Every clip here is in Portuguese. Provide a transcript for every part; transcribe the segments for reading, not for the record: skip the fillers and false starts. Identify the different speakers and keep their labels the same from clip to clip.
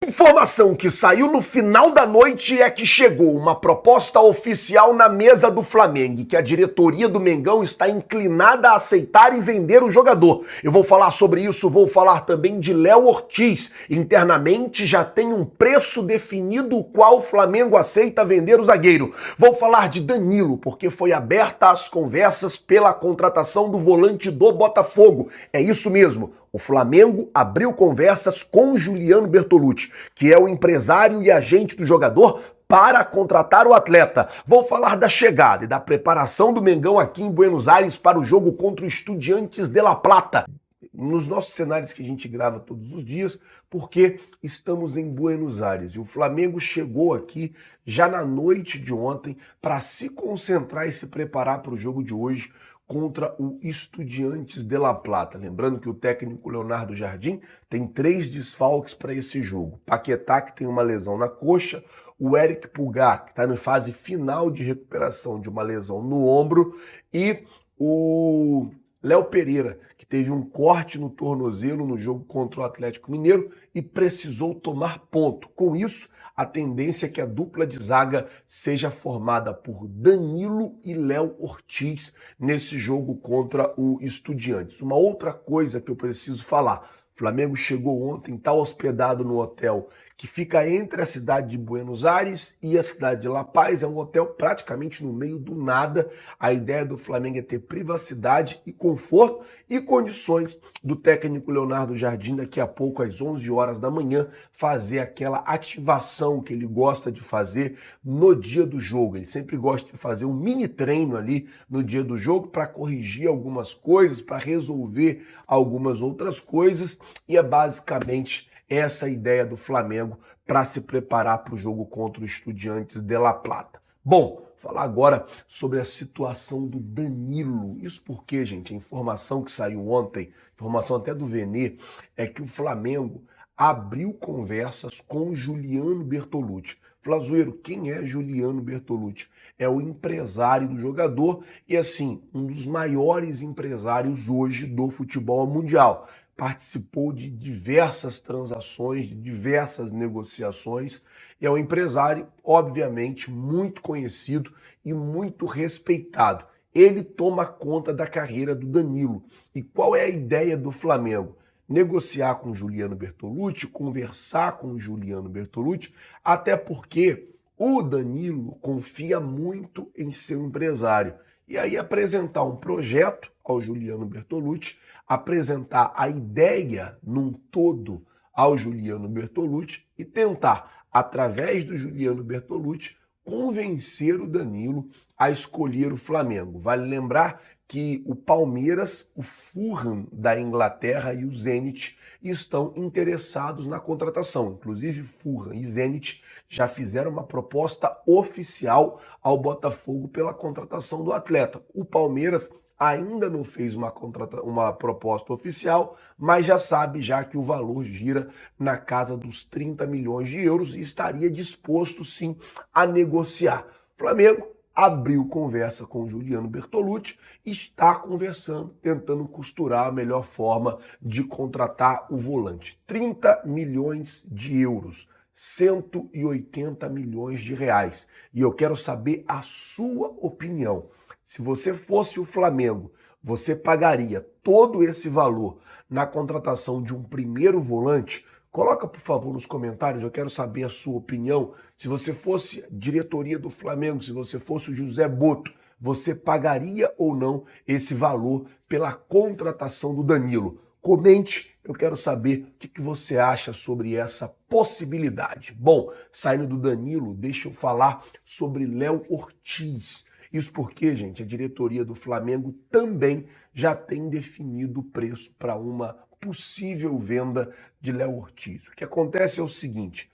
Speaker 1: Informação que saiu no final da noite é que chegou uma proposta oficial na mesa do Flamengo, que a diretoria do Mengão está inclinada a aceitar e vender o jogador. Eu vou falar sobre isso, vou falar também de Léo Ortiz. Internamente já tem um preço definido o qual o Flamengo aceita vender o zagueiro. Vou falar de Danilo, porque foi aberta as conversas pela contratação do volante do Botafogo. É isso mesmo. O Flamengo abriu conversas com Juliano Bertolucci, que é o empresário e agente do jogador, para contratar o atleta. Vou falar da chegada e da preparação do Mengão aqui em Buenos Aires para o jogo contra o Estudiantes de La Plata. Nos nossos cenários que a gente grava todos os dias, porque estamos em Buenos Aires. E o Flamengo chegou aqui já na noite de ontem para se concentrar e se preparar para o jogo de hoje contra o Estudiantes de La Plata. Lembrando que o técnico Leonardo Jardim tem 3 desfalques para esse jogo. Paquetá, que tem uma lesão na coxa, o Eric Pulgar, que está na fase final de recuperação de uma lesão no ombro, e o Léo Pereira, que teve um corte no tornozelo no jogo contra o Atlético Mineiro e precisou tomar ponto. Com isso, a tendência é que a dupla de zaga seja formada por Danilo e Léo Ortiz nesse jogo contra o Estudiantes. Uma outra coisa que eu preciso falar: o Flamengo chegou ontem, está hospedado no hotel que fica entre a cidade de Buenos Aires e a cidade de La Paz. É um hotel praticamente no meio do nada. A ideia do Flamengo é ter privacidade e conforto e condições do técnico Leonardo Jardim, daqui a pouco, às 11 horas da manhã, fazer aquela ativação que ele gosta de fazer no dia do jogo. Ele sempre gosta de fazer um mini treino ali no dia do jogo para corrigir algumas coisas, para resolver algumas outras coisas, e é basicamente essa a ideia do Flamengo para se preparar para o jogo contra o Estudiantes de La Plata. Bom, falar agora sobre a situação do Danilo. Isso porque, gente, a informação que saiu ontem, informação até do Vene, é que o Flamengo abriu conversas com Juliano Bertolucci. Flazoeiro, quem é Juliano Bertolucci? É o empresário do jogador e, assim, um dos maiores empresários hoje do futebol mundial. Participou de diversas transações, de diversas negociações, e é um empresário, obviamente, muito conhecido e muito respeitado. Ele toma conta da carreira do Danilo. E qual é a ideia do Flamengo? Negociar com Juliano Bertolucci, conversar com Juliano Bertolucci, até porque o Danilo confia muito em seu empresário. E aí apresentar um projeto ao Juliano Bertolucci, apresentar a ideia num todo ao Juliano Bertolucci e tentar, através do Juliano Bertolucci, convencer o Danilo a escolher o Flamengo. Vale lembrar que o Palmeiras, o Fulham da Inglaterra e o Zenit estão interessados na contratação. Inclusive, Fulham e Zenit já fizeram uma proposta oficial ao Botafogo pela contratação do atleta. O Palmeiras ainda não fez uma proposta oficial, mas já sabe que o valor gira na casa dos 30 milhões de euros e estaria disposto, sim, a negociar. Flamengo abriu conversa com o Juliano Bertolucci e está conversando, tentando costurar a melhor forma de contratar o volante. 30 milhões de euros, 180 milhões de reais. E eu quero saber a sua opinião. Se você fosse o Flamengo, você pagaria todo esse valor na contratação de um primeiro volante? Coloca, por favor, nos comentários, eu quero saber a sua opinião. Se você fosse a diretoria do Flamengo, se você fosse o José Boto, você pagaria ou não esse valor pela contratação do Danilo? Comente, eu quero saber o que você acha sobre essa possibilidade. Bom, saindo do Danilo, deixa eu falar sobre Léo Ortiz. Isso porque, gente, a diretoria do Flamengo também já tem definido o preço para uma possível venda de Léo Ortiz. O que acontece é o seguinte,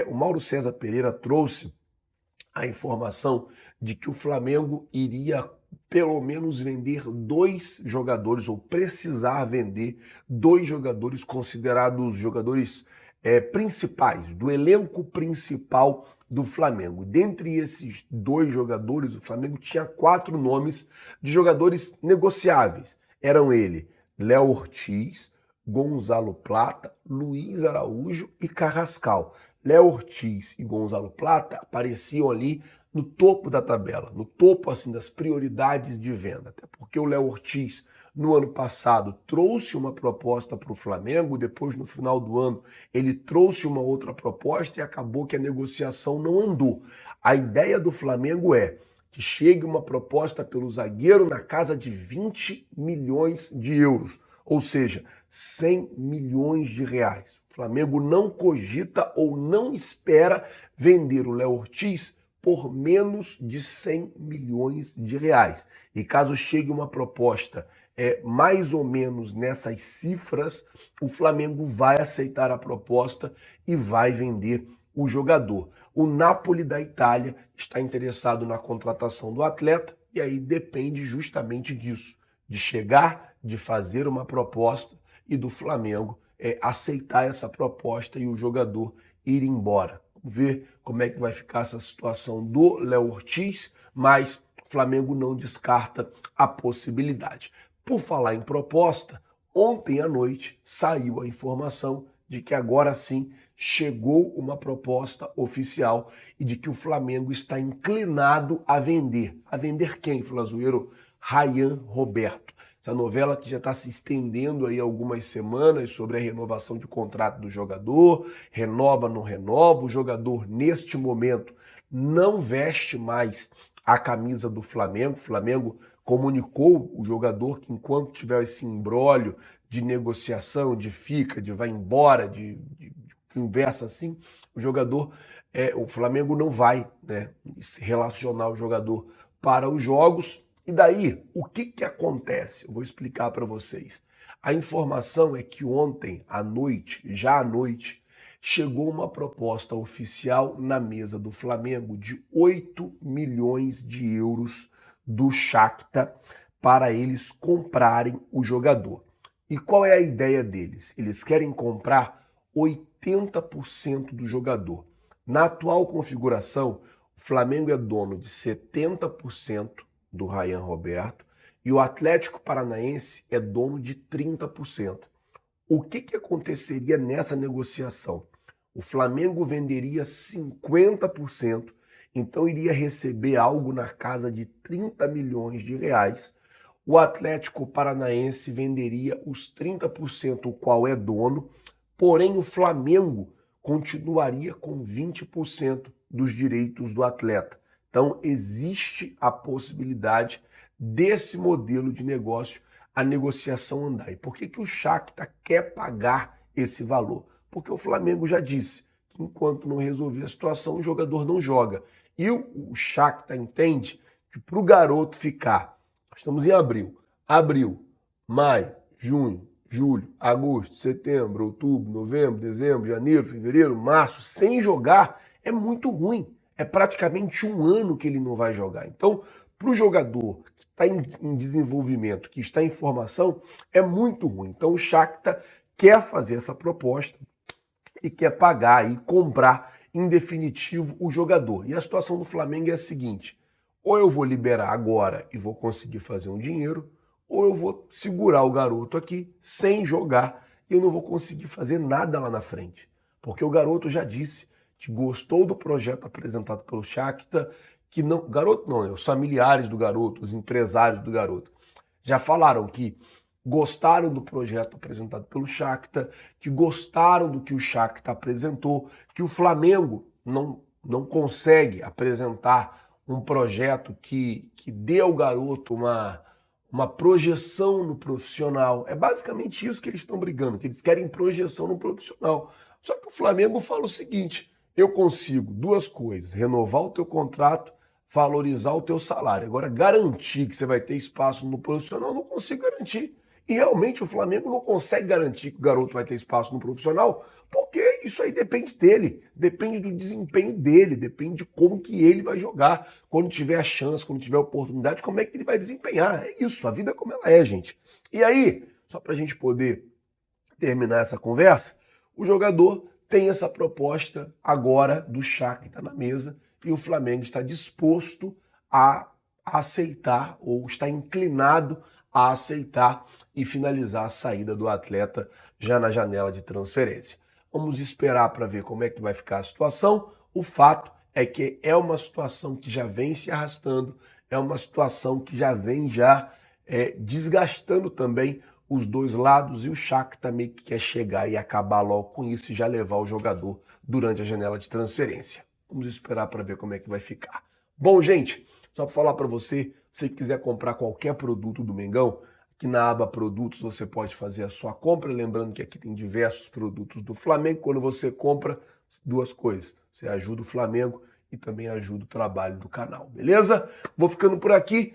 Speaker 1: o Mauro César Pereira trouxe a informação de que o Flamengo iria pelo menos vender 2 jogadores, ou precisar vender 2 jogadores considerados jogadores principais, do elenco principal do Flamengo. Dentre esses 2 jogadores, o Flamengo tinha 4 nomes de jogadores negociáveis. Eram ele, Léo Ortiz, Gonzalo Plata, Luiz Araújo e Carrascal. Léo Ortiz e Gonzalo Plata apareciam ali no topo da tabela, no topo assim das prioridades de venda, até porque o Léo Ortiz no ano passado trouxe uma proposta para o Flamengo, depois no final do ano ele trouxe uma outra proposta e acabou que a negociação não andou. A ideia do Flamengo é que chegue uma proposta pelo zagueiro na casa de 20 milhões de euros, ou seja, 100 milhões de reais. O Flamengo não cogita ou não espera vender o Léo Ortiz por menos de 100 milhões de reais. E caso chegue uma proposta mais ou menos nessas cifras, o Flamengo vai aceitar a proposta e vai vender o jogador. O Napoli da Itália está interessado na contratação do atleta e aí depende justamente disso, de chegar, de fazer uma proposta e do Flamengo aceitar essa proposta e o jogador ir embora. Vamos ver como é que vai ficar essa situação do Léo Ortiz, mas o Flamengo não descarta a possibilidade. Por falar em proposta, ontem à noite saiu a informação de que agora sim chegou uma proposta oficial e de que o Flamengo está inclinado a vender. A vender quem, Flazoeiro? Rayan Roberto. Essa novela que já está se estendendo aí algumas semanas sobre a renovação de contrato do jogador, renova, não renova, o jogador neste momento não veste mais a camisa do Flamengo. O Flamengo comunicou o jogador que enquanto tiver esse imbróglio de negociação, de fica, de vai embora, de conversa assim, o jogador, o Flamengo não vai se relacionar o jogador para os jogos. E daí, o que acontece? Eu vou explicar para vocês. A informação é que ontem à noite, já à noite, chegou uma proposta oficial na mesa do Flamengo de 8 milhões de euros do Shakhtar para eles comprarem o jogador. E qual é a ideia deles? Eles querem comprar 80% do jogador. Na atual configuração, o Flamengo é dono de 70% do Rayan Roberto e o Atlético Paranaense é dono de 30%. O que aconteceria nessa negociação? O Flamengo venderia 50%, então iria receber algo na casa de 30 milhões de reais. O Atlético Paranaense venderia os 30%, o qual é dono, porém o Flamengo continuaria com 20% dos direitos do atleta. Então, existe a possibilidade desse modelo de negócio, a negociação andar. E por que o Shakhtar quer pagar esse valor? Porque o Flamengo já disse que enquanto não resolver a situação, o jogador não joga. E o Shakhtar entende que para o garoto ficar, nós estamos em abril, maio, junho, julho, agosto, setembro, outubro, novembro, dezembro, janeiro, fevereiro, março, sem jogar, é muito ruim. É praticamente um ano que ele não vai jogar. Então, para o jogador que está em desenvolvimento, que está em formação, é muito ruim. Então, o Shakhtar quer fazer essa proposta e quer pagar e comprar, em definitivo, o jogador. E a situação do Flamengo é a seguinte: ou eu vou liberar agora e vou conseguir fazer um dinheiro, ou eu vou segurar o garoto aqui sem jogar e eu não vou conseguir fazer nada lá na frente. Porque o garoto já disse que gostou do projeto apresentado pelo Shakhtar, que não, garoto não, os familiares do garoto, os empresários do garoto, já falaram que gostaram do projeto apresentado pelo Shakhtar, que gostaram do que o Shakhtar apresentou, que o Flamengo não consegue apresentar um projeto que dê ao garoto uma projeção no profissional. É basicamente isso que eles estão brigando, que eles querem projeção no profissional. Só que o Flamengo fala o seguinte: eu consigo duas coisas: renovar o teu contrato, valorizar o teu salário. Agora, garantir que você vai ter espaço no profissional, eu não consigo garantir. E realmente o Flamengo não consegue garantir que o garoto vai ter espaço no profissional, porque isso aí depende dele, depende do desempenho dele, depende de como que ele vai jogar, quando tiver a chance, quando tiver a oportunidade, como é que ele vai desempenhar. É isso, a vida é como ela é, gente. E aí, só para a gente poder terminar essa conversa, o jogador tem essa proposta agora do Shakhtar que está na mesa e o Flamengo está disposto a aceitar ou está inclinado a aceitar e finalizar a saída do atleta já na janela de transferência. Vamos esperar para ver como é que vai ficar a situação. O fato é que é uma situação que já vem se arrastando, é uma situação que já vem desgastando também os dois lados, e o Shakhtar também quer chegar e acabar logo com isso e já levar o jogador durante a janela de transferência. Vamos esperar para ver como é que vai ficar. Bom, gente, só para falar para você, se você quiser comprar qualquer produto do Mengão, aqui na aba Produtos você pode fazer a sua compra, lembrando que aqui tem diversos produtos do Flamengo. Quando você compra, duas coisas, você ajuda o Flamengo e também ajuda o trabalho do canal, beleza? Vou ficando por aqui.